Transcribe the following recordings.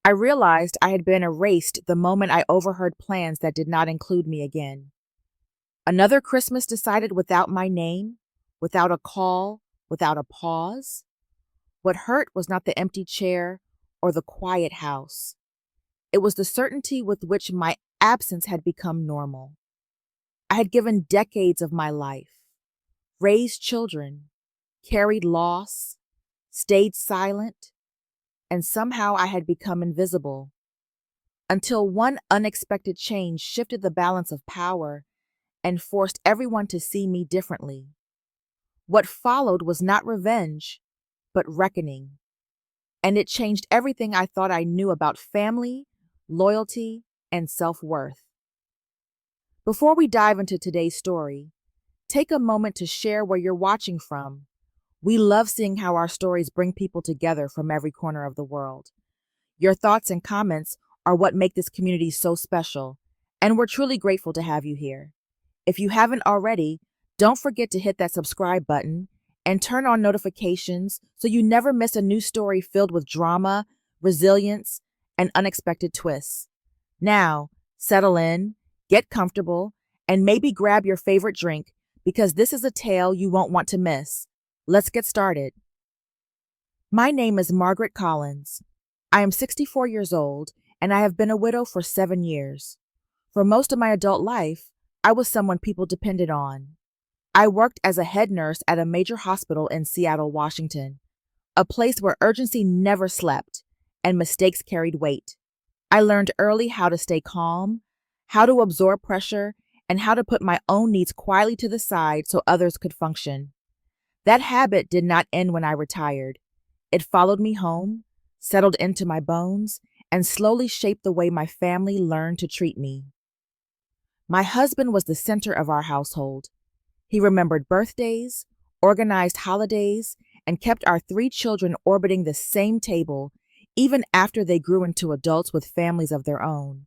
I realized I had been erased the moment I overheard plans that did not include me again. Another Christmas decided without my name, without a call, without a pause. What hurt was not the empty chair or the quiet house. It was the certainty with which my absence had become normal. I had given decades of my life, raised children, carried loss, stayed silent, and somehow I had become invisible. Until one unexpected change shifted the balance of power and forced everyone to see me differently. What followed was not revenge, but reckoning. And it changed everything I thought I knew about family, loyalty, and self-worth. Before we dive into today's story, take a moment to share where you're watching from. We love seeing how our stories bring people together from every corner of the world. Your thoughts and comments are what make this community so special, and we're truly grateful to have you here. If you haven't already, don't forget to hit that subscribe button and turn on notifications so you never miss a new story filled with drama, resilience, and unexpected twists. Now, settle in, get comfortable, and maybe grab your favorite drink because this is a tale you won't want to miss. Let's get started. My name is Margaret Collins. I am 64 years old, and I have been a widow for 7 years. For most of my adult life, I was someone people depended on. I worked as a head nurse at a major hospital in Seattle, Washington, a place where urgency never slept and mistakes carried weight. I learned early how to stay calm, how to absorb pressure, and how to put my own needs quietly to the side so others could function. That habit did not end when I retired. It followed me home, settled into my bones, and slowly shaped the way my family learned to treat me. My husband was the center of our household. He remembered birthdays, organized holidays, and kept our 3 children orbiting the same table, even after they grew into adults with families of their own.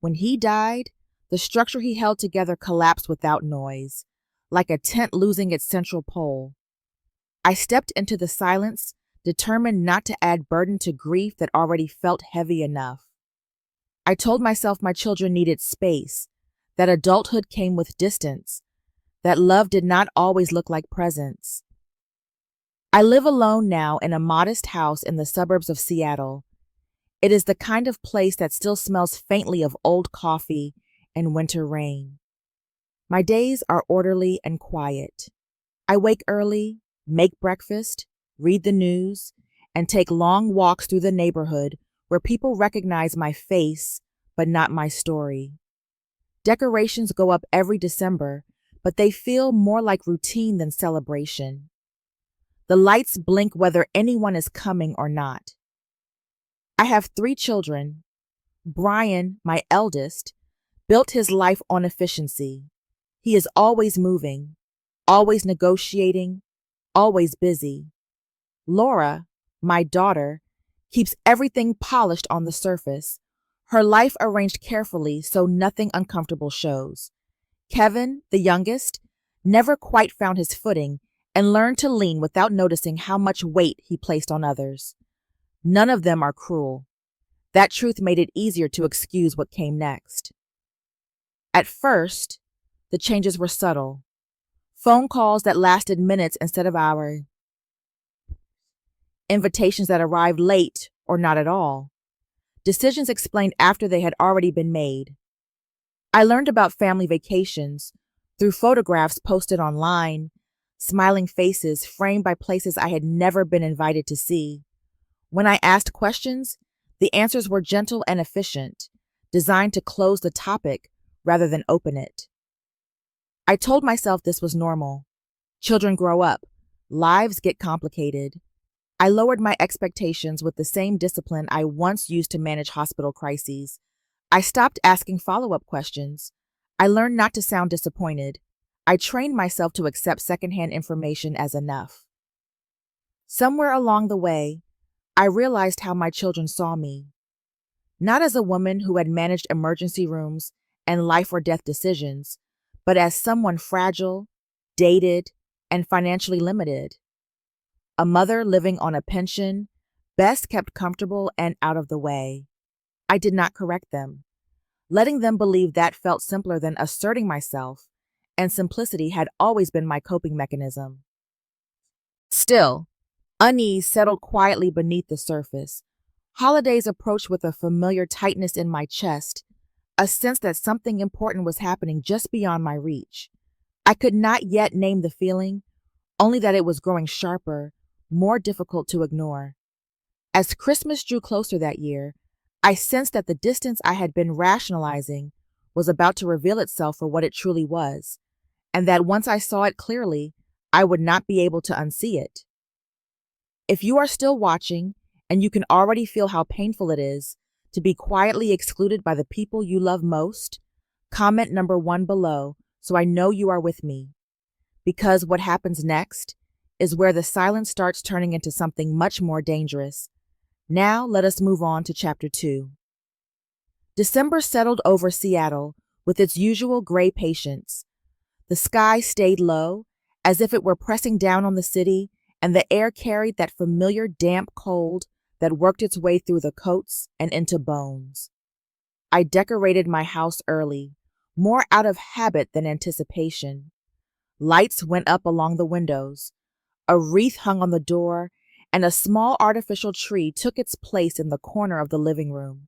When he died, the structure he held together collapsed without noise, like a tent losing its central pole. I stepped into the silence, determined not to add burden to grief that already felt heavy enough. I told myself my children needed space, that adulthood came with distance, that love did not always look like presence. I live alone now in a modest house in the suburbs of Seattle. It is the kind of place that still smells faintly of old coffee and winter rain. My days are orderly and quiet. I wake early, make breakfast, read the news, and take long walks through the neighborhood where people recognize my face, but not my story. Decorations go up every December, but they feel more like routine than celebration. The lights blink whether anyone is coming or not. I have 3 children. Brian, my eldest, built his life on efficiency. He is always moving, always negotiating, always busy. Laura, my daughter, keeps everything polished on the surface, her life arranged carefully so nothing uncomfortable shows. Kevin, the youngest, never quite found his footing and learned to lean without noticing how much weight he placed on others. None of them are cruel. That truth made it easier to excuse what came next. At first, the changes were subtle. Phone calls that lasted minutes instead of hours. Invitations that arrived late or not at all. Decisions explained after they had already been made. I learned about family vacations through photographs posted online, smiling faces framed by places I had never been invited to see. When I asked questions, the answers were gentle and efficient, designed to close the topic rather than open it. I told myself this was normal. Children grow up. Lives get complicated. I lowered my expectations with the same discipline I once used to manage hospital crises. I stopped asking follow-up questions. I learned not to sound disappointed. I trained myself to accept secondhand information as enough. Somewhere along the way, I realized how my children saw me. Not as a woman who had managed emergency rooms and life or death decisions, but as someone fragile, dated, and financially limited. A mother living on a pension, best kept comfortable and out of the way. I did not correct them. Letting them believe that felt simpler than asserting myself, and simplicity had always been my coping mechanism. Still, unease settled quietly beneath the surface. Holidays approached with a familiar tightness in my chest, a sense that something important was happening just beyond my reach. I could not yet name the feeling, only that it was growing sharper, more difficult to ignore. As Christmas drew closer that year, I sensed that the distance I had been rationalizing was about to reveal itself for what it truly was, and that once I saw it clearly, I would not be able to unsee it. If you are still watching, and you can already feel how painful it is to be quietly excluded by the people you love most, comment number 1 below so I know you are with me. Because what happens next is where the silence starts turning into something much more dangerous. Now let us move on to Chapter 2. December settled over Seattle with its usual gray patience. The sky stayed low, as if it were pressing down on the city, and the air carried that familiar damp cold that worked its way through the coats and into bones. I decorated my house early, more out of habit than anticipation. Lights went up along the windows, a wreath hung on the door, and a small artificial tree took its place in the corner of the living room.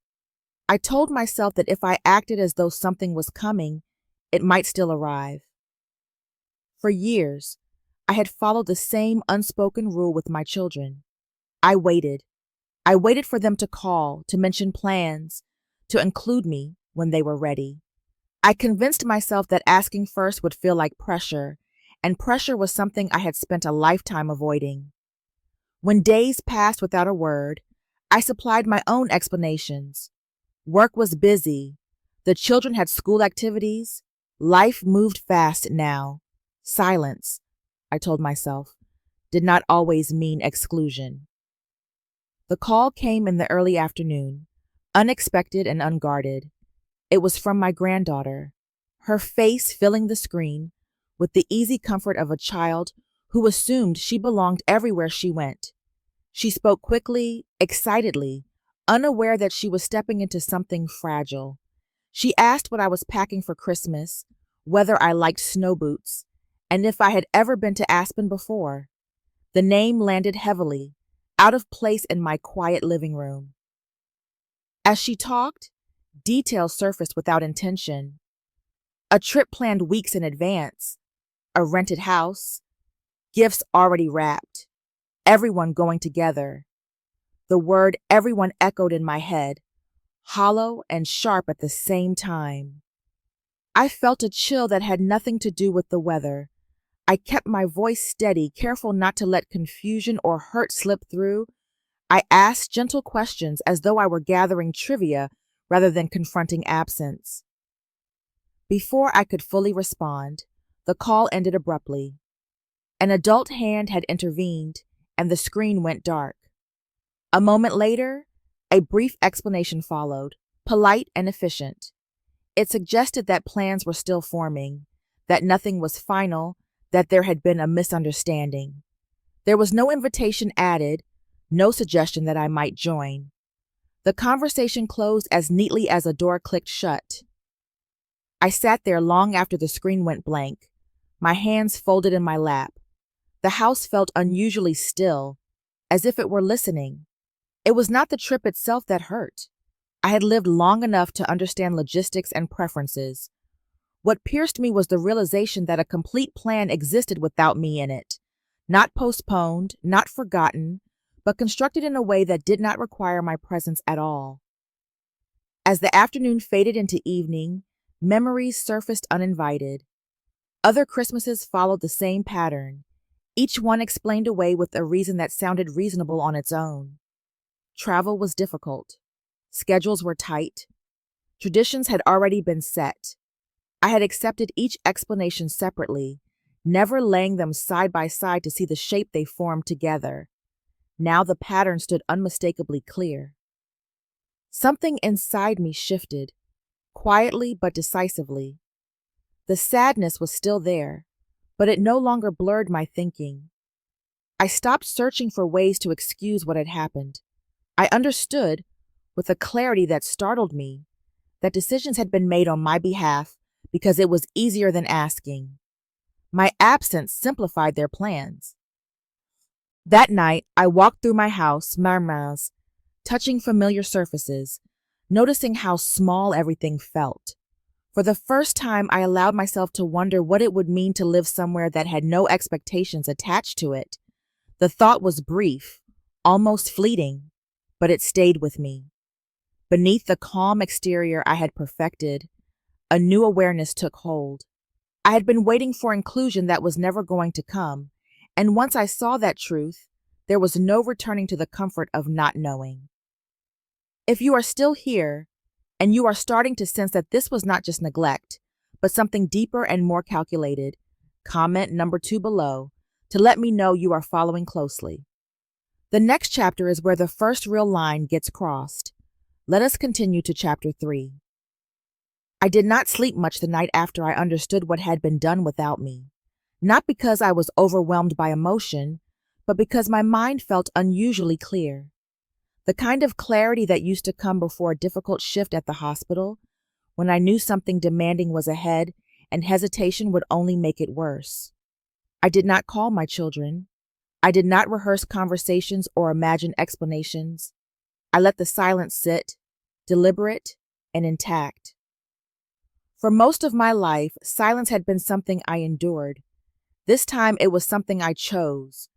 I told myself that if I acted as though something was coming, it might still arrive. For years, I had followed the same unspoken rule with my children. I waited. I waited for them to call, to mention plans, to include me when they were ready. I convinced myself that asking first would feel like pressure, and pressure was something I had spent a lifetime avoiding. When days passed without a word, I supplied my own explanations. Work was busy. The children had school activities. Life moved fast now. Silence, I told myself, did not always mean exclusion. The call came in the early afternoon, unexpected and unguarded. It was from my granddaughter, her face filling the screen with the easy comfort of a child who assumed she belonged everywhere she went. She spoke quickly, excitedly, unaware that she was stepping into something fragile. She asked what I was packing for Christmas, whether I liked snow boots, and if I had ever been to Aspen before. The name landed heavily, out of place in my quiet living room. As she talked, details surfaced without intention. A trip planned weeks in advance, a rented house, gifts already wrapped, everyone going together. The word everyone echoed in my head, hollow and sharp at the same time. I felt a chill that had nothing to do with the weather. I kept my voice steady, careful not to let confusion or hurt slip through. I asked gentle questions as though I were gathering trivia rather than confronting absence. Before I could fully respond, the call ended abruptly. An adult hand had intervened, and the screen went dark. A moment later, a brief explanation followed, polite and efficient. It suggested that plans were still forming, that nothing was final, that there had been a misunderstanding. There was no invitation added, no suggestion that I might join. The conversation closed as neatly as a door clicked shut. I sat there long after the screen went blank, my hands folded in my lap. The house felt unusually still, as if it were listening. It was not the trip itself that hurt. I had lived long enough to understand logistics and preferences. What pierced me was the realization that a complete plan existed without me in it, not postponed, not forgotten, but constructed in a way that did not require my presence at all. As the afternoon faded into evening, memories surfaced uninvited. Other Christmases followed the same pattern, each one explained away with a reason that sounded reasonable on its own. Travel was difficult. Schedules were tight. Traditions had already been set. I had accepted each explanation separately, never laying them side by side to see the shape they formed together. Now the pattern stood unmistakably clear. Something inside me shifted, quietly but decisively. The sadness was still there, but it no longer blurred my thinking. I stopped searching for ways to excuse what had happened. I understood, with a clarity that startled me, that decisions had been made on my behalf because it was easier than asking. My absence simplified their plans. That night, I walked through my house, murmurs, touching familiar surfaces, noticing how small everything felt. For the first time, I allowed myself to wonder what it would mean to live somewhere that had no expectations attached to it. The thought was brief, almost fleeting, but it stayed with me. Beneath the calm exterior I had perfected, a new awareness took hold. I had been waiting for inclusion that was never going to come, and once I saw that truth, there was no returning to the comfort of not knowing. If you are still here, and you are starting to sense that this was not just neglect, but something deeper and more calculated, comment number 2 below to let me know you are following closely. The next chapter is where the first real line gets crossed. Let us continue to chapter 3. I did not sleep much the night after I understood what had been done without me, not because I was overwhelmed by emotion, but because my mind felt unusually clear. The kind of clarity that used to come before a difficult shift at the hospital, when I knew something demanding was ahead and hesitation would only make it worse. I did not call my children. I did not rehearse conversations or imagine explanations. I let the silence sit, deliberate and intact. For most of my life, silence had been something I endured. This time it was something I chose.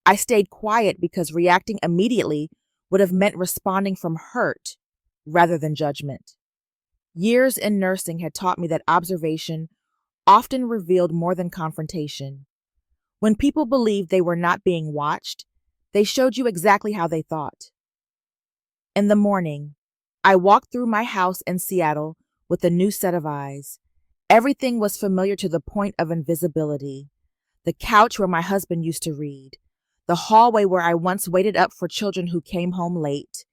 I stayed quiet because reacting immediately would have meant responding from hurt rather than judgment. Years in nursing had taught me that observation often revealed more than confrontation. When people believed they were not being watched, they showed you exactly how they thought. In the morning, I walked through my house in Seattle with a new set of eyes. Everything was familiar to the point of invisibility. The couch where my husband used to read, the hallway where I once waited up for children who came home late.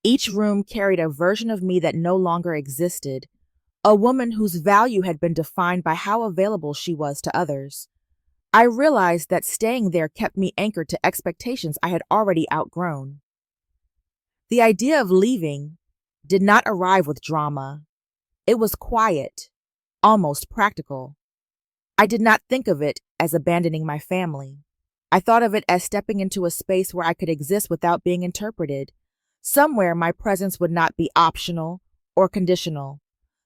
Each room carried a version of me that no longer existed, a woman whose value had been defined by how available she was to others. I realized that staying there kept me anchored to expectations I had already outgrown. The idea of leaving did not arrive with drama. It was quiet, almost practical. I did not think of it as abandoning my family. I thought of it as stepping into a space where I could exist without being interpreted, somewhere my presence would not be optional or conditional,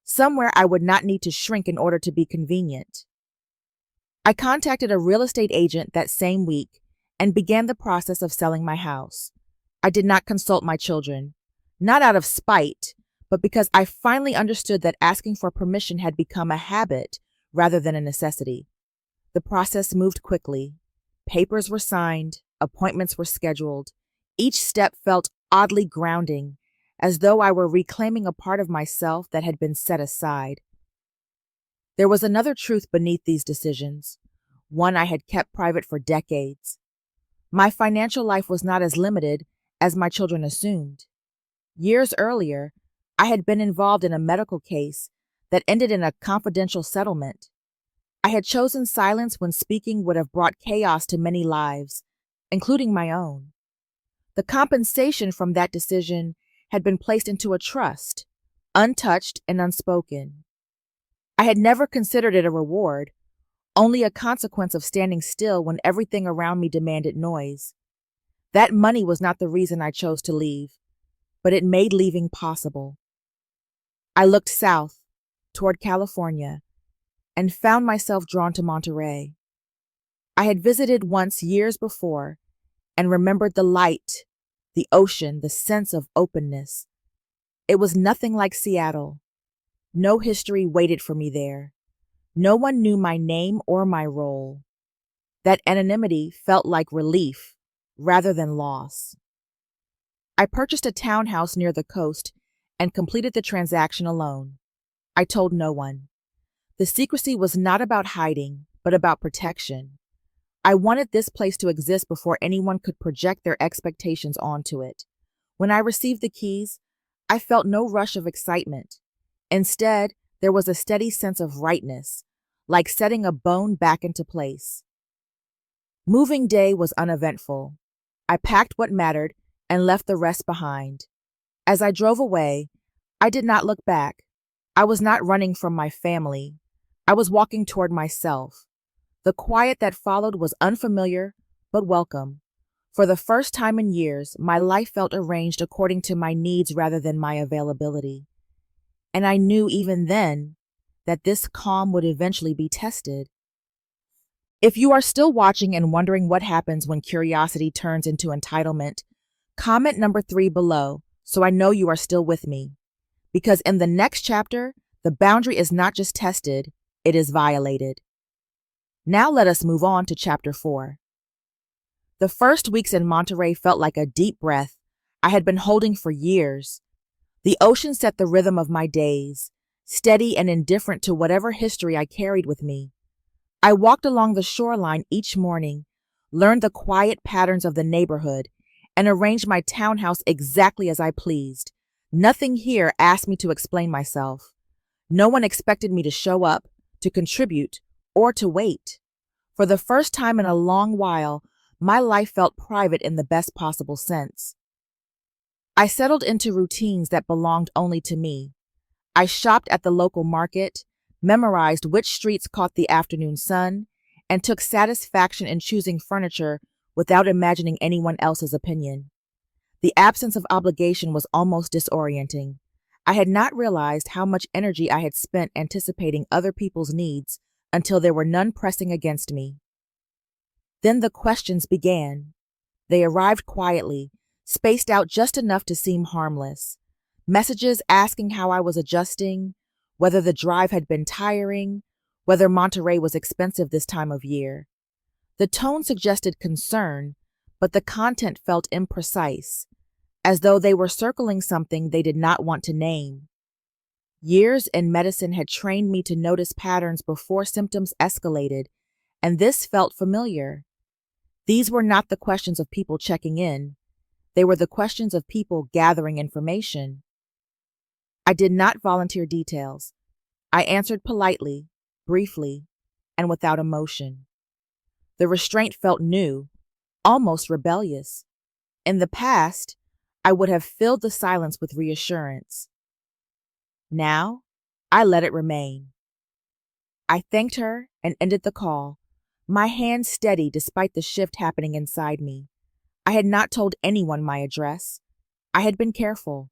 somewhere I would not need to shrink in order to be convenient. I contacted a real estate agent that same week and began the process of selling my house. I did not consult my children, not out of spite, but because I finally understood that asking for permission had become a habit rather than a necessity. The process moved quickly. Papers were signed, appointments were scheduled. Each step felt oddly grounding, as though I were reclaiming a part of myself that had been set aside. There was another truth beneath these decisions, one I had kept private for decades. My financial life was not as limited as my children assumed. Years earlier, I had been involved in a medical case that ended in a confidential settlement. I had chosen silence when speaking would have brought chaos to many lives, including my own. The compensation from that decision had been placed into a trust, untouched and unspoken. I had never considered it a reward, only a consequence of standing still when everything around me demanded noise. That money was not the reason I chose to leave, but it made leaving possible. I looked south, toward California, and found myself drawn to Monterey. I had visited once years before and remembered the light, the ocean, the sense of openness. It was nothing like Seattle. No history waited for me there. No one knew my name or my role. That anonymity felt like relief rather than loss. I purchased a townhouse near the coast and completed the transaction alone. I told no one. The secrecy was not about hiding, but about protection. I wanted this place to exist before anyone could project their expectations onto it. When I received the keys, I felt no rush of excitement. Instead, there was a steady sense of rightness, like setting a bone back into place. Moving day was uneventful. I packed what mattered and left the rest behind. As I drove away, I did not look back. I was not running from my family. I was walking toward myself. The quiet that followed was unfamiliar, but welcome. For the first time in years, my life felt arranged according to my needs rather than my availability. And I knew even then that this calm would eventually be tested. If you are still watching and wondering what happens when curiosity turns into entitlement, comment number 3 below so I know you are still with me. Because in the next chapter, the boundary is not just tested, it is violated. Now let us move on to chapter 4. The first weeks in Monterey felt like a deep breath I had been holding for years. The ocean set the rhythm of my days, steady and indifferent to whatever history I carried with me. I walked along the shoreline each morning, learned the quiet patterns of the neighborhood, and arranged my townhouse exactly as I pleased. Nothing here asked me to explain myself. No one expected me to show up, to contribute, or to wait. For the first time in a long while, my life felt private in the best possible sense. I settled into routines that belonged only to me. I shopped at the local market, memorized which streets caught the afternoon sun, and took satisfaction in choosing furniture without imagining anyone else's opinion. The absence of obligation was almost disorienting. I had not realized how much energy I had spent anticipating other people's needs until there were none pressing against me. Then the questions began. They arrived quietly, spaced out just enough to seem harmless. Messages asking how I was adjusting, whether the drive had been tiring, whether Monterey was expensive this time of year. The tone suggested concern, but the content felt imprecise, as though they were circling something they did not want to name. Years in medicine had trained me to notice patterns before symptoms escalated, and this felt familiar. These were not the questions of people checking in. They were the questions of people gathering information. I did not volunteer details. I answered politely, briefly, and without emotion. The restraint felt new, almost rebellious. In the past, I would have filled the silence with reassurance. Now, I let it remain. I thanked her and ended the call, my hand steady despite the shift happening inside me. I had not told anyone my address. I had been careful.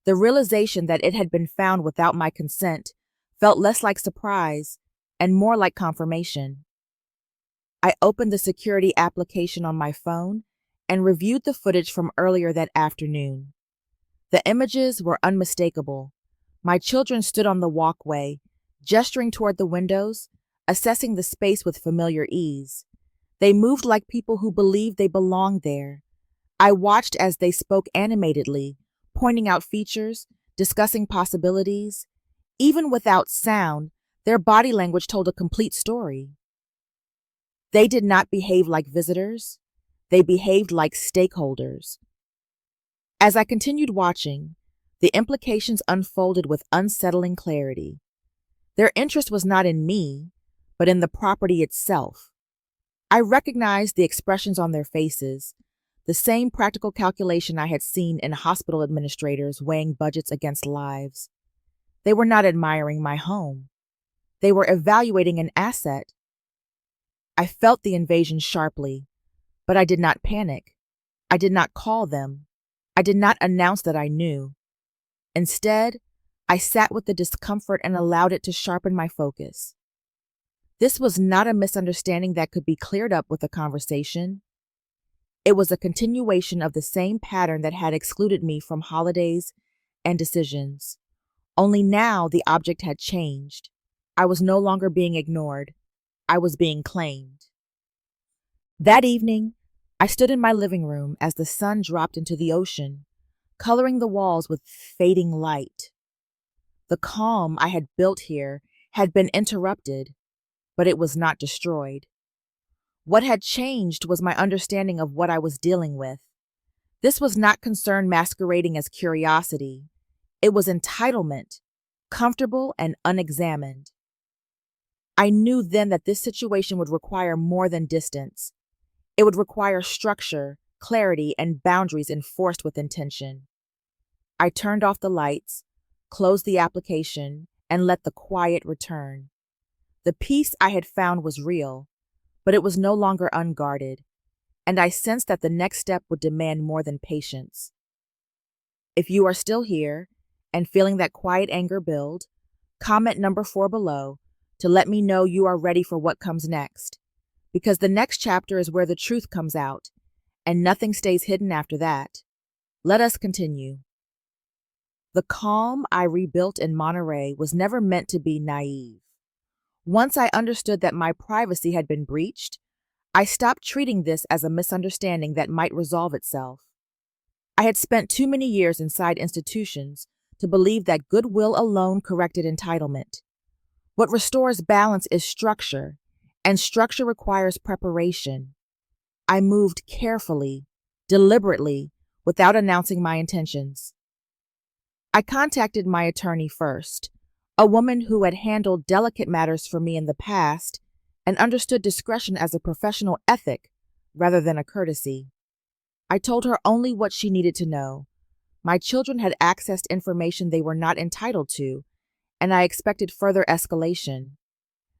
The realization that it had been found without my consent felt less like surprise and more like confirmation. I opened the security application on my phone and reviewed the footage from earlier that afternoon. The images were unmistakable. My children stood on the walkway, gesturing toward the windows, assessing the space with familiar ease. They moved like people who believed they belonged there. I watched as they spoke animatedly, pointing out features, discussing possibilities. Even without sound, their body language told a complete story. They did not behave like visitors. They behaved like stakeholders. As I continued watching, the implications unfolded with unsettling clarity. Their interest was not in me, but in the property itself. I recognized the expressions on their faces, the same practical calculation I had seen in hospital administrators weighing budgets against lives. They were not admiring my home. They were evaluating an asset. I felt the invasion sharply, but I did not panic. I did not call them. I did not announce that I knew. Instead, I sat with the discomfort and allowed it to sharpen my focus. This was not a misunderstanding that could be cleared up with a conversation. It was a continuation of the same pattern that had excluded me from holidays and decisions. Only now the object had changed. I was no longer being ignored. I was being claimed. That evening, I stood in my living room as the sun dropped into the ocean, coloring the walls with fading light. The calm I had built here had been interrupted, but it was not destroyed. What had changed was my understanding of what I was dealing with. This was not concern masquerading as curiosity. It was entitlement, comfortable and unexamined. I knew then that this situation would require more than distance. It would require structure, clarity, and boundaries enforced with intention. I turned off the lights, closed the application, and let the quiet return. The peace I had found was real, but it was no longer unguarded, and I sensed that the next step would demand more than patience. If you are still here and feeling that quiet anger build, comment number 4 below to let me know you are ready for what comes next, because the next chapter is where the truth comes out, and nothing stays hidden after that. Let us continue. The calm I rebuilt in Monterey was never meant to be naive. Once I understood that my privacy had been breached, I stopped treating this as a misunderstanding that might resolve itself. I had spent too many years inside institutions to believe that goodwill alone corrected entitlement. What restores balance is structure, and structure requires preparation. I moved carefully, deliberately, without announcing my intentions. I contacted my attorney first, a woman who had handled delicate matters for me in the past and understood discretion as a professional ethic rather than a courtesy. I told her only what she needed to know. My children had accessed information they were not entitled to, and I expected further escalation.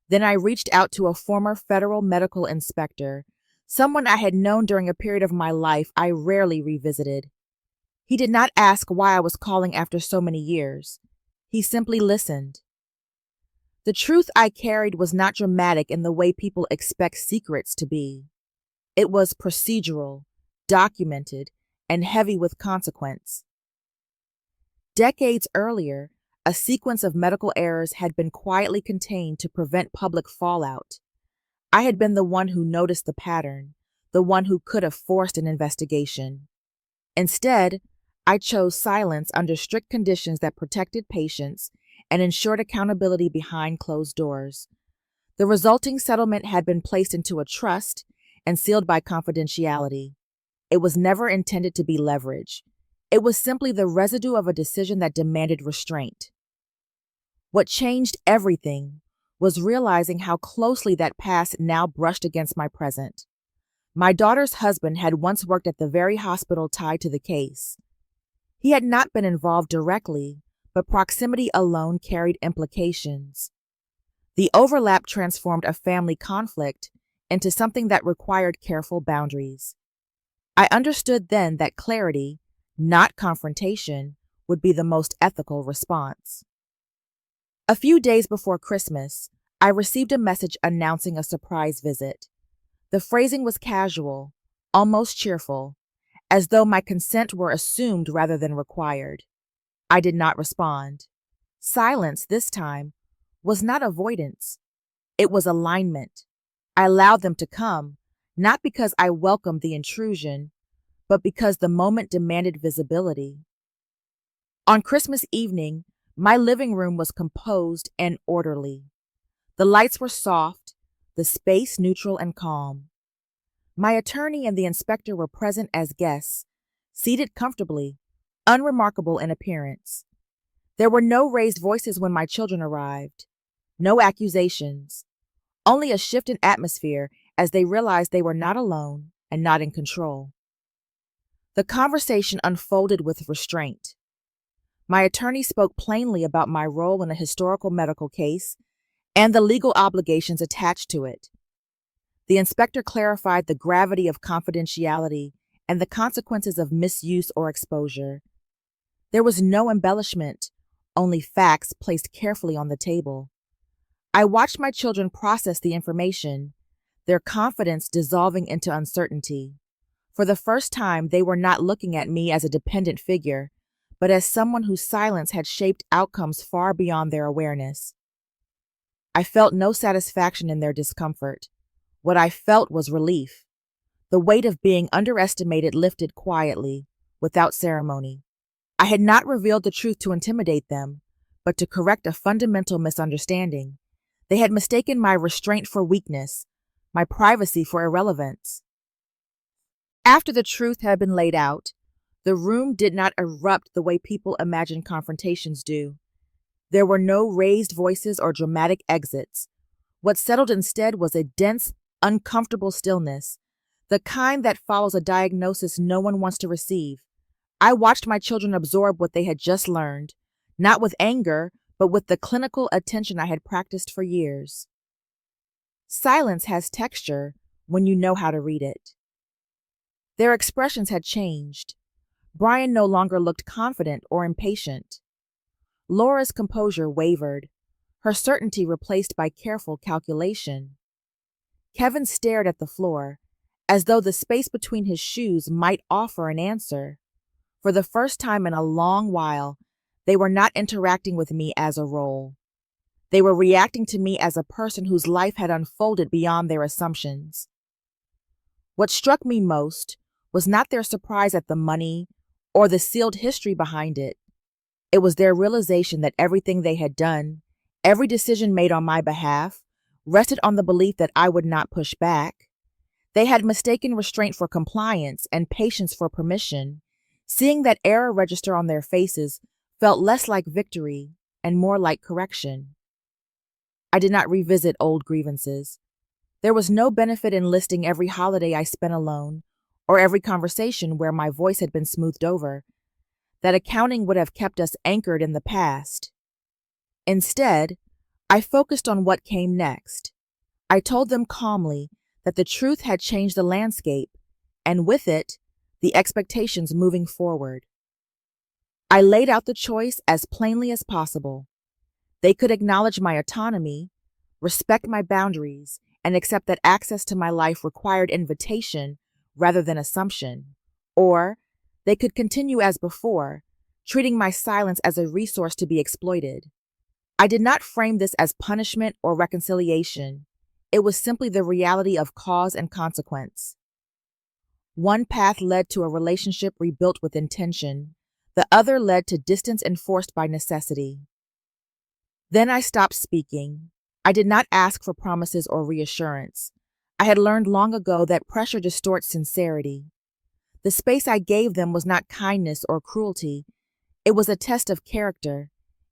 Then I reached out to a former federal medical inspector, someone I had known during a period of my life I rarely revisited. He did not ask why I was calling after so many years. He simply listened. The truth I carried was not dramatic in the way people expect secrets to be. It was procedural, documented, and heavy with consequence. Decades earlier, a sequence of medical errors had been quietly contained to prevent public fallout. I had been the one who noticed the pattern, the one who could have forced an investigation. Instead, I chose silence under strict conditions that protected patients and ensured accountability behind closed doors. The resulting settlement had been placed into a trust and sealed by confidentiality. It was never intended to be leverage. It was simply the residue of a decision that demanded restraint. What changed everything was realizing how closely that past now brushed against my present. My daughter's husband had once worked at the very hospital tied to the case. He had not been involved directly, but proximity alone carried implications. The overlap transformed a family conflict into something that required careful boundaries. I understood then that clarity, not confrontation, would be the most ethical response. A few days before Christmas, I received a message announcing a surprise visit. The phrasing was casual, almost cheerful, as though my consent were assumed rather than required. I did not respond. Silence, this time, was not avoidance. It was alignment. I allowed them to come, not because I welcomed the intrusion, but because the moment demanded visibility. On Christmas evening, my living room was composed and orderly. The lights were soft, the space neutral and calm. My attorney and the inspector were present as guests, seated comfortably, unremarkable in appearance. There were no raised voices when my children arrived, no accusations, only a shift in atmosphere as they realized they were not alone and not in control. The conversation unfolded with restraint. My attorney spoke plainly about my role in a historical medical case and the legal obligations attached to it. The inspector clarified the gravity of confidentiality and the consequences of misuse or exposure. There was no embellishment, only facts placed carefully on the table. I watched my children process the information, their confidence dissolving into uncertainty. For the first time, they were not looking at me as a dependent figure, but as someone whose silence had shaped outcomes far beyond their awareness. I felt no satisfaction in their discomfort. What I felt was relief. The weight of being underestimated lifted quietly, without ceremony. I had not revealed the truth to intimidate them, but to correct a fundamental misunderstanding. They had mistaken my restraint for weakness, my privacy for irrelevance. After the truth had been laid out, the room did not erupt the way people imagine confrontations do. There were no raised voices or dramatic exits. What settled instead was a dense, uncomfortable stillness, the kind that follows a diagnosis no one wants to receive. I watched my children absorb what they had just learned, not with anger, but with the clinical attention I had practiced for years. Silence has texture when you know how to read it. Their expressions had changed. Brian no longer looked confident or impatient. Laura's composure wavered, her certainty replaced by careful calculation. Kevin stared at the floor, as though the space between his shoes might offer an answer. For the first time in a long while, they were not interacting with me as a role. They were reacting to me as a person whose life had unfolded beyond their assumptions. What struck me most was not their surprise at the money or the sealed history behind it. It was their realization that everything they had done, every decision made on my behalf, rested on the belief that I would not push back. They had mistaken restraint for compliance and patience for permission. Seeing that error register on their faces felt less like victory and more like correction. I did not revisit old grievances. There was no benefit in listing every holiday I spent alone, or every conversation where my voice had been smoothed over. That accounting would have kept us anchored in the past. Instead, I focused on what came next. I told them calmly that the truth had changed the landscape, and with it, the expectations moving forward. I laid out the choice as plainly as possible. They could acknowledge my autonomy, respect my boundaries, and accept that access to my life required invitation rather than assumption. Or they could continue as before, treating my silence as a resource to be exploited. I did not frame this as punishment or reconciliation. It was simply the reality of cause and consequence. One path led to a relationship rebuilt with intention. The other led to distance enforced by necessity. Then I stopped speaking. I did not ask for promises or reassurance. I had learned long ago that pressure distorts sincerity. The space I gave them was not kindness or cruelty. It was a test of character.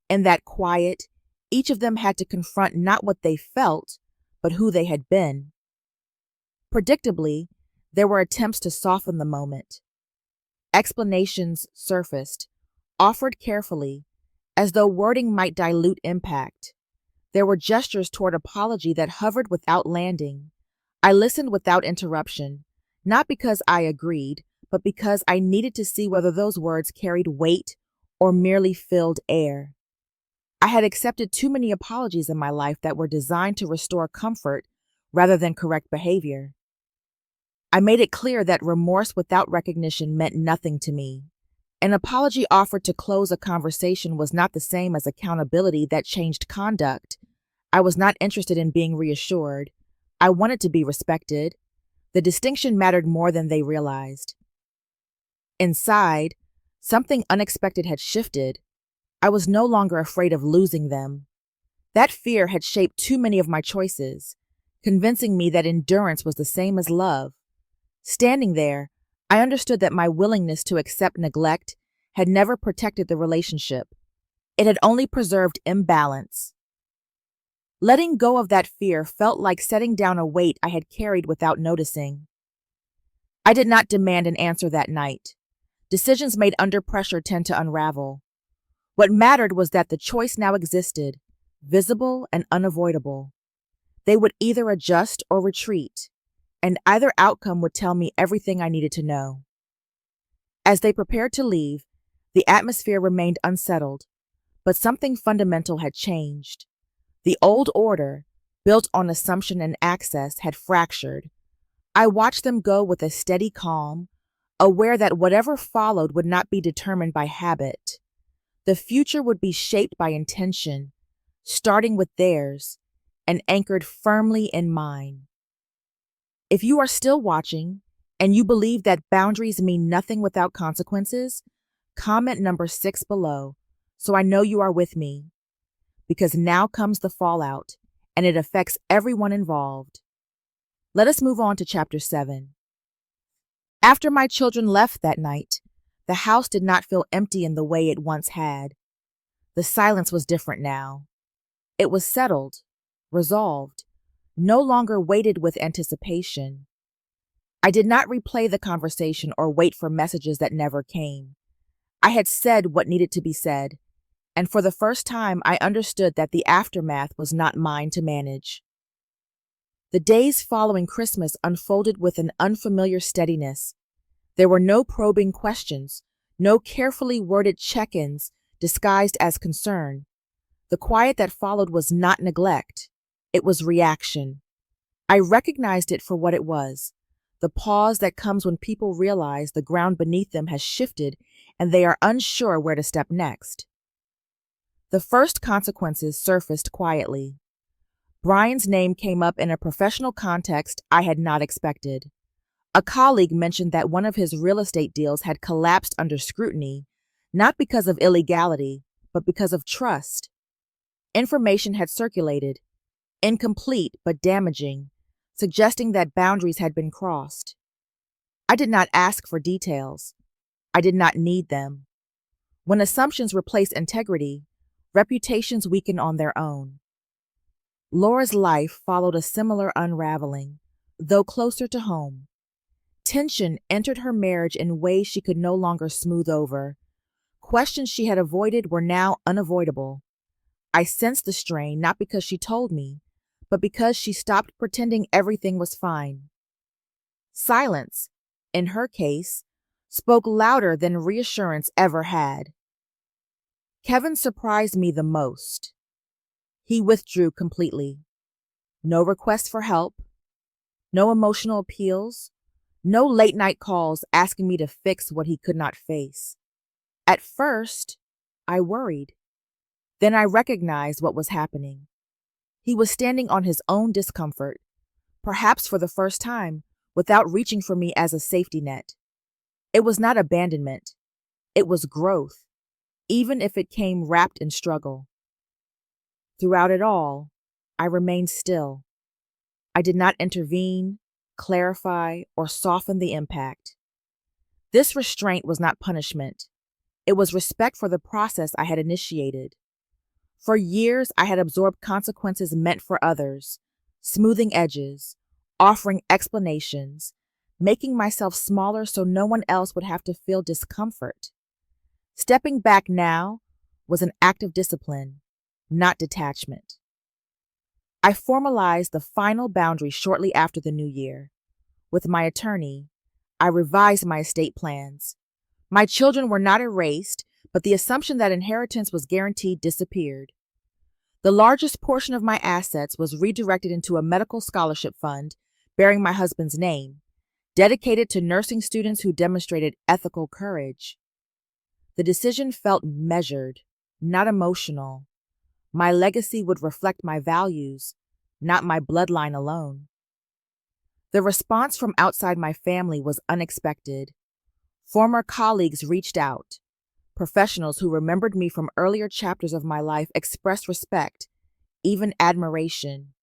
In that quiet, each of them had to confront not what they felt, but who they had been. Predictably, there were attempts to soften the moment. Explanations surfaced, offered carefully, as though wording might dilute impact. There were gestures toward apology that hovered without landing. I listened without interruption, not because I agreed, but because I needed to see whether those words carried weight or merely filled air. I had accepted too many apologies in my life that were designed to restore comfort rather than correct behavior. I made it clear that remorse without recognition meant nothing to me. An apology offered to close a conversation was not the same as accountability that changed conduct. I was not interested in being reassured. I wanted to be respected. The distinction mattered more than they realized. Inside, something unexpected had shifted. I was no longer afraid of losing them. That fear had shaped too many of my choices, convincing me that endurance was the same as love. Standing there, I understood that my willingness to accept neglect had never protected the relationship. It had only preserved imbalance. Letting go of that fear felt like setting down a weight I had carried without noticing. I did not demand an answer that night. Decisions made under pressure tend to unravel. What mattered was that the choice now existed, visible and unavoidable. They would either adjust or retreat, and either outcome would tell me everything I needed to know. As they prepared to leave, the atmosphere remained unsettled, but something fundamental had changed. The old order, built on assumption and access, had fractured. I watched them go with a steady calm, aware that whatever followed would not be determined by habit. The future would be shaped by intention, starting with theirs, and anchored firmly in mine. If you are still watching, and you believe that boundaries mean nothing without consequences, comment number 6 below, so I know you are with me. Because now comes the fallout, and it affects everyone involved. Let us move on to Chapter 7. After my children left that night, the house did not feel empty in the way it once had. The silence was different now. It was settled, resolved, no longer weighted with anticipation. I did not replay the conversation or wait for messages that never came. I had said what needed to be said, and for the first time I understood that the aftermath was not mine to manage. The days following Christmas unfolded with an unfamiliar steadiness. There were no probing questions, no carefully worded check-ins disguised as concern. The quiet that followed was not neglect. It was reaction. I recognized it for what it was, the pause that comes when people realize the ground beneath them has shifted and they are unsure where to step next. The first consequences surfaced quietly. Brian's name came up in a professional context I had not expected. A colleague mentioned that one of his real estate deals had collapsed under scrutiny, not because of illegality, but because of trust. Information had circulated, incomplete but damaging, suggesting that boundaries had been crossed. I did not ask for details. I did not need them. When assumptions replace integrity, reputations weaken on their own. Laura's life followed a similar unraveling, though closer to home. Tension entered her marriage in ways she could no longer smooth over. Questions she had avoided were now unavoidable. I sensed the strain not because she told me, but because she stopped pretending everything was fine. Silence, in her case, spoke louder than reassurance ever had. Kevin surprised me the most. He withdrew completely. No request for help, no emotional appeals, no late-night calls asking me to fix what he could not face. At first, I worried. Then I recognized what was happening. He was standing on his own discomfort, perhaps for the first time, without reaching for me as a safety net. It was not abandonment. It was growth, even if it came wrapped in struggle. Throughout it all, I remained still. I did not intervene, clarify, or soften the impact. This restraint was not punishment. It was respect for the process I had initiated. For years, I had absorbed consequences meant for others, smoothing edges, offering explanations, making myself smaller so no one else would have to feel discomfort. Stepping back now was an act of discipline, not detachment. I formalized the final boundary shortly after the new year. With my attorney, I revised my estate plans. My children were not erased, but the assumption that inheritance was guaranteed disappeared. The largest portion of my assets was redirected into a medical scholarship fund bearing my husband's name, dedicated to nursing students who demonstrated ethical courage. The decision felt measured, not emotional. My legacy would reflect my values, not my bloodline alone. The response from outside my family was unexpected. Former colleagues reached out. Professionals who remembered me from earlier chapters of my life expressed respect, even admiration.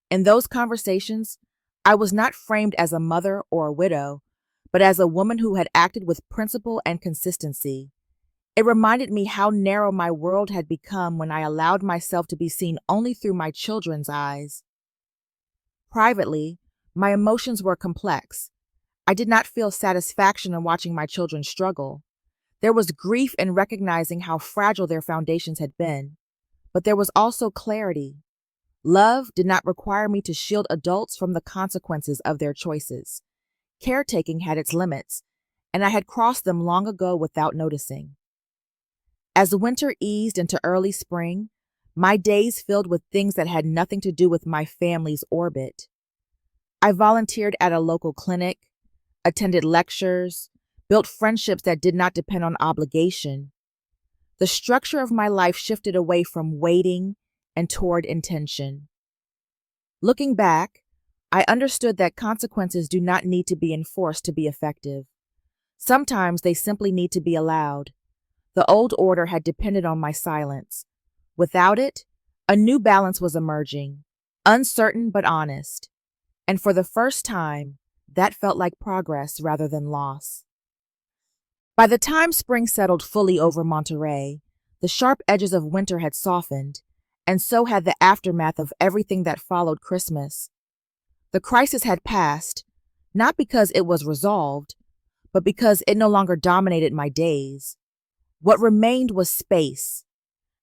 In those conversations, I was not framed as a mother or a widow, but as a woman who had acted with principle and consistency. It reminded me how narrow my world had become when I allowed myself to be seen only through my children's eyes. Privately, my emotions were complex. I did not feel satisfaction in watching my children struggle. There was grief in recognizing how fragile their foundations had been, but there was also clarity. Love did not require me to shield adults from the consequences of their choices. Caretaking had its limits, and I had crossed them long ago without noticing. As winter eased into early spring, my days filled with things that had nothing to do with my family's orbit. I volunteered at a local clinic, attended lectures, built friendships that did not depend on obligation. The structure of my life shifted away from waiting and toward intention. Looking back, I understood that consequences do not need to be enforced to be effective. Sometimes they simply need to be allowed. The old order had depended on my silence. Without it, a new balance was emerging, uncertain but honest. And for the first time, that felt like progress rather than loss. By the time spring settled fully over Monterey, the sharp edges of winter had softened, and so had the aftermath of everything that followed Christmas. The crisis had passed, not because it was resolved, but because it no longer dominated my days. What remained was space.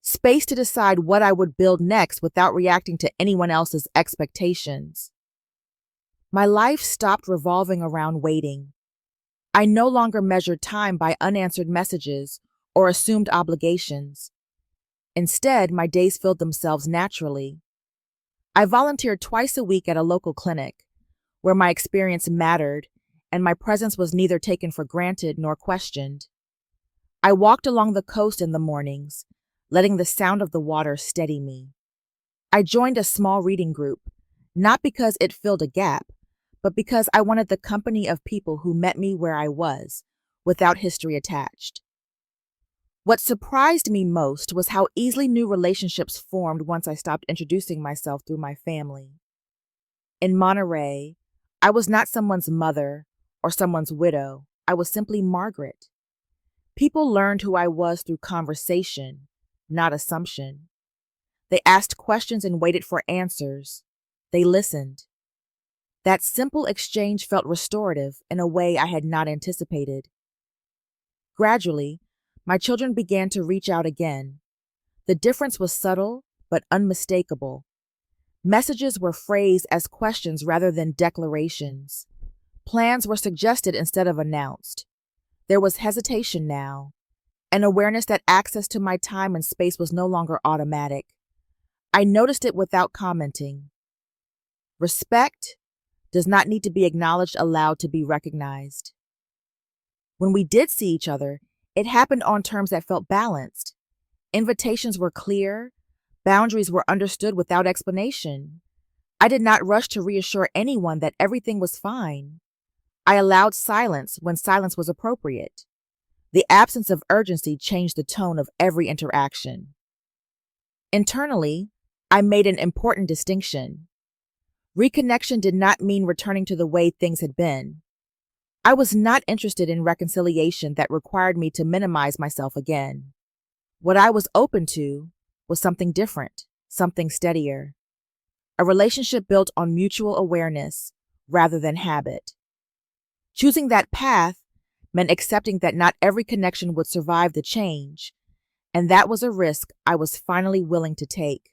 Space to decide what I would build next without reacting to anyone else's expectations. My life stopped revolving around waiting. I no longer measured time by unanswered messages or assumed obligations. Instead, my days filled themselves naturally. I volunteered twice a week at a local clinic, where my experience mattered and my presence was neither taken for granted nor questioned. I walked along the coast in the mornings, letting the sound of the water steady me. I joined a small reading group, not because it filled a gap, but because I wanted the company of people who met me where I was, without history attached. What surprised me most was how easily new relationships formed once I stopped introducing myself through my family. In Monterey, I was not someone's mother or someone's widow. I was simply Margaret. People learned who I was through conversation, not assumption. They asked questions and waited for answers. They listened. That simple exchange felt restorative in a way I had not anticipated. Gradually, my children began to reach out again. The difference was subtle but unmistakable. Messages were phrased as questions rather than declarations. Plans were suggested instead of announced. There was hesitation now, an awareness that access to my time and space was no longer automatic. I noticed it without commenting. Respect does not need to be acknowledged aloud to be recognized. When we did see each other, it happened on terms that felt balanced. Invitations were clear, boundaries were understood without explanation. I did not rush to reassure anyone that everything was fine. I allowed silence when silence was appropriate. The absence of urgency changed the tone of every interaction. Internally, I made an important distinction. Reconnection did not mean returning to the way things had been. I was not interested in reconciliation that required me to minimize myself again. What I was open to was something different, something steadier. A relationship built on mutual awareness rather than habit. Choosing that path meant accepting that not every connection would survive the change, and that was a risk I was finally willing to take.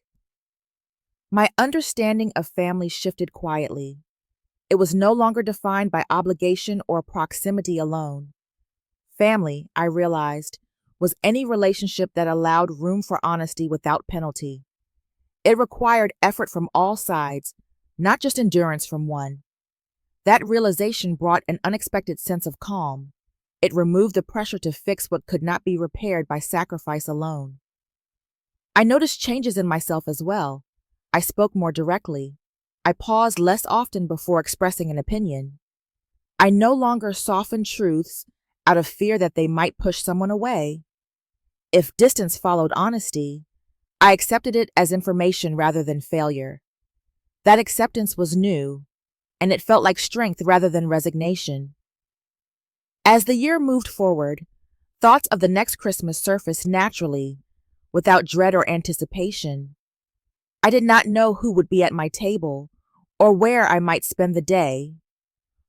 My understanding of family shifted quietly. It was no longer defined by obligation or proximity alone. Family, I realized, was any relationship that allowed room for honesty without penalty. It required effort from all sides, not just endurance from one. That realization brought an unexpected sense of calm. It removed the pressure to fix what could not be repaired by sacrifice alone. I noticed changes in myself as well. I spoke more directly. I paused less often before expressing an opinion. I no longer softened truths out of fear that they might push someone away. If distance followed honesty, I accepted it as information rather than failure. That acceptance was new, and it felt like strength rather than resignation. As the year moved forward, thoughts of the next Christmas surfaced naturally, without dread or anticipation. I did not know who would be at my table or where I might spend the day.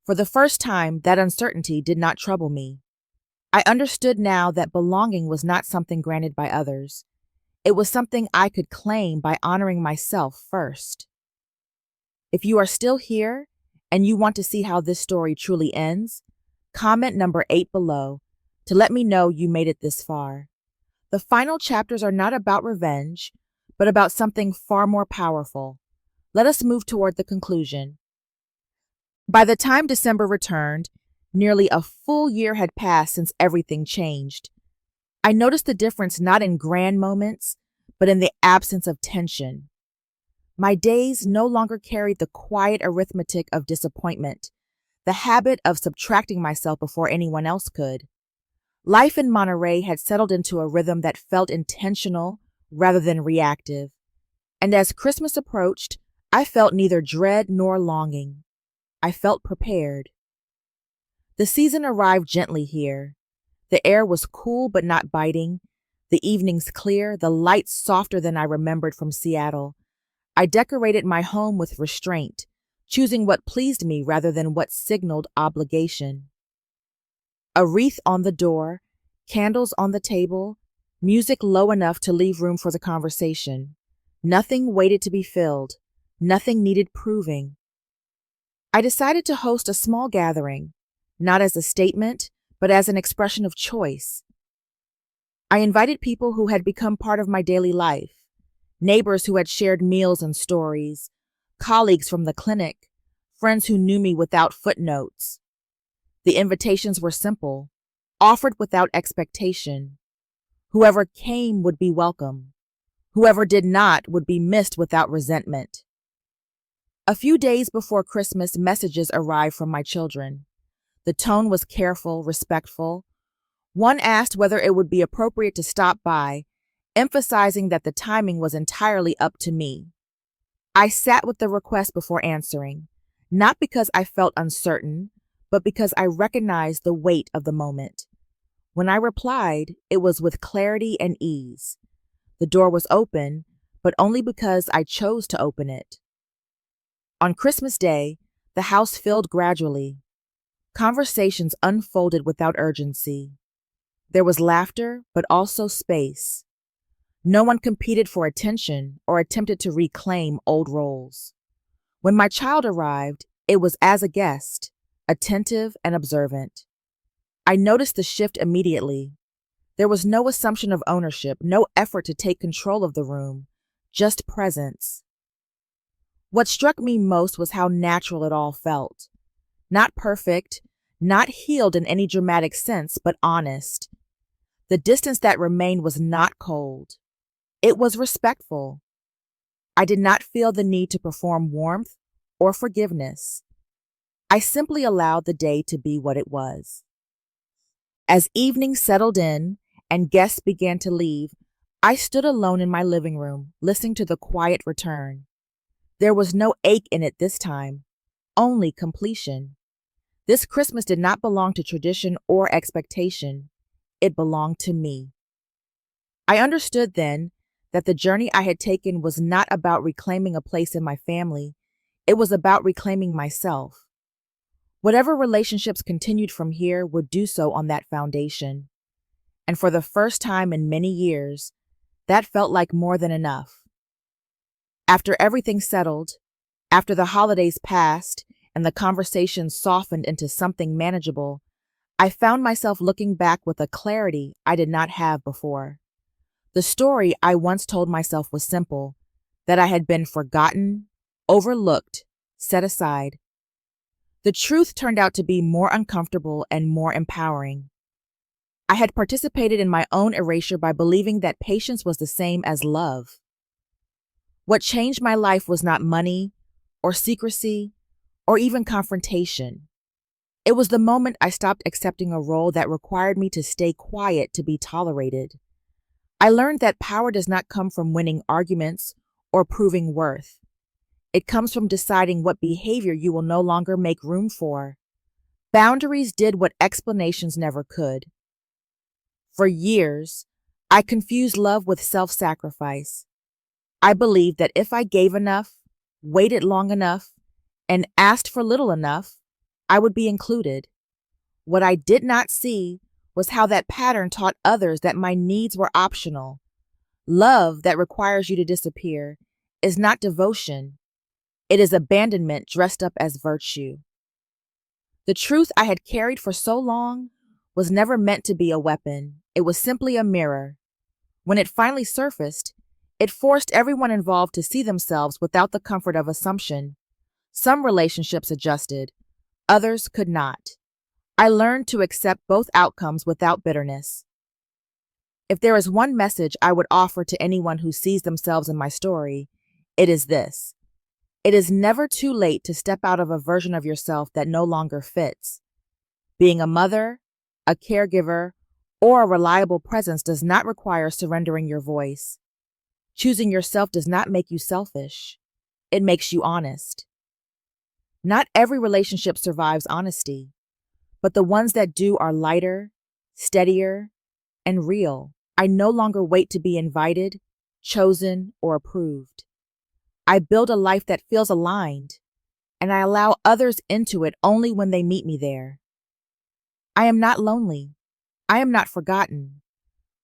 For the first time, that uncertainty did not trouble me. I understood now that belonging was not something granted by others. It was something I could claim by honoring myself first. If you are still here and you want to see how this story truly ends, comment number 8 below to let me know you made it this far. The final chapters are not about revenge, but about something far more powerful. Let us move toward the conclusion. By the time December returned, nearly a full year had passed since everything changed. I noticed the difference not in grand moments, but in the absence of tension. My days no longer carried the quiet arithmetic of disappointment, the habit of subtracting myself before anyone else could. Life in Monterey had settled into a rhythm that felt intentional rather than reactive. And as Christmas approached, I felt neither dread nor longing. I felt prepared. The season arrived gently here. The air was cool but not biting, the evenings clear, the lights softer than I remembered from Seattle. I decorated my home with restraint, choosing what pleased me rather than what signaled obligation. A wreath on the door, candles on the table, music low enough to leave room for the conversation. Nothing waited to be filled, nothing needed proving. I decided to host a small gathering, not as a statement, but as an expression of choice. I invited people who had become part of my daily life, neighbors who had shared meals and stories, colleagues from the clinic, friends who knew me without footnotes. The invitations were simple, offered without expectation. Whoever came would be welcome. Whoever did not would be missed without resentment. A few days before Christmas, messages arrived from my children. The tone was careful, respectful. One asked whether it would be appropriate to stop by, emphasizing that the timing was entirely up to me. I sat with the request before answering, not because I felt uncertain, but because I recognized the weight of the moment. When I replied, it was with clarity and ease. The door was open, but only because I chose to open it. On Christmas Day, the house filled gradually. Conversations unfolded without urgency. There was laughter, but also space. No one competed for attention or attempted to reclaim old roles. When my child arrived, it was as a guest, attentive and observant. I noticed the shift immediately. There was no assumption of ownership, no effort to take control of the room, just presence. What struck me most was how natural it all felt. Not perfect, not healed in any dramatic sense, but honest. The distance that remained was not cold. It was respectful. I did not feel the need to perform warmth or forgiveness. I simply allowed the day to be what it was. As evening settled in and guests began to leave, I stood alone in my living room, listening to the quiet return. There was no ache in it this time, only completion. This Christmas did not belong to tradition or expectation. It belonged to me. I understood then that the journey I had taken was not about reclaiming a place in my family. It was about reclaiming myself. Whatever relationships continued from here would do so on that foundation. And for the first time in many years, that felt like more than enough. After everything settled, after the holidays passed and the conversation softened into something manageable, I found myself looking back with a clarity I did not have before. The story I once told myself was simple, that I had been forgotten, overlooked, set aside. The truth turned out to be more uncomfortable and more empowering. I had participated in my own erasure by believing that patience was the same as love. What changed my life was not money, or secrecy, or even confrontation. It was the moment I stopped accepting a role that required me to stay quiet to be tolerated. I learned that power does not come from winning arguments or proving worth. It comes from deciding what behavior you will no longer make room for. Boundaries did what explanations never could. For years, I confused love with self-sacrifice. I believed that if I gave enough, waited long enough, and asked for little enough, I would be included. What I did not see was how that pattern taught others that my needs were optional. Love that requires you to disappear is not devotion. It is abandonment dressed up as virtue. The truth I had carried for so long was never meant to be a weapon. It was simply a mirror. When it finally surfaced, it forced everyone involved to see themselves without the comfort of assumption. Some relationships adjusted, others could not. I learned to accept both outcomes without bitterness. If there is one message I would offer to anyone who sees themselves in my story, it is this. It is never too late to step out of a version of yourself that no longer fits. Being a mother, a caregiver, or a reliable presence does not require surrendering your voice. Choosing yourself does not make you selfish. It makes you honest. Not every relationship survives honesty, but the ones that do are lighter, steadier, and real. I no longer wait to be invited, chosen, or approved. I build a life that feels aligned. and I allow others into it only when they meet me there. I am not lonely. I am not forgotten.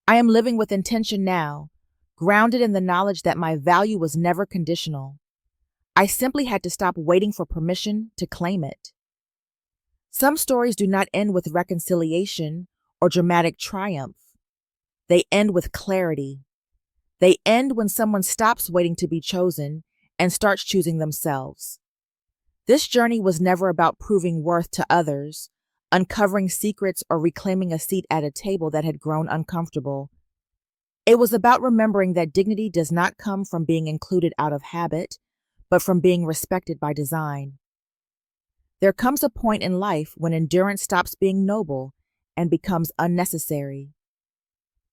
I am living with intention now, grounded in the knowledge that my value was never conditional. I simply had to stop waiting for permission to claim it. Some stories do not end with reconciliation or dramatic triumph. They end with clarity. They end when someone stops waiting to be chosen and starts choosing themselves. This journey was never about proving worth to others, uncovering secrets, or reclaiming a seat at a table that had grown uncomfortable. It was about remembering that dignity does not come from being included out of habit, but from being respected by design. There comes a point in life when endurance stops being noble and becomes unnecessary.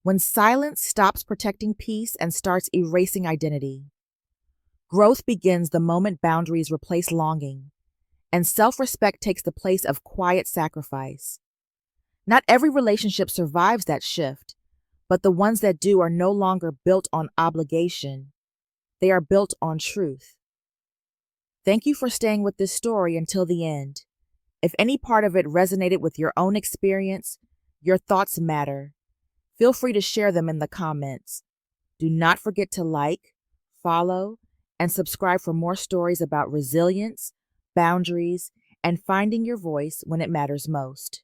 When silence stops protecting peace and starts erasing identity. Growth begins the moment boundaries replace longing, and self-respect takes the place of quiet sacrifice. Not every relationship survives that shift, but the ones that do are no longer built on obligation. They are built on truth. Thank you for staying with this story until the end. If any part of it resonated with your own experience, your thoughts matter. Feel free to share them in the comments. Do not forget to like, follow, and subscribe for more stories about resilience, boundaries, and finding your voice when it matters most.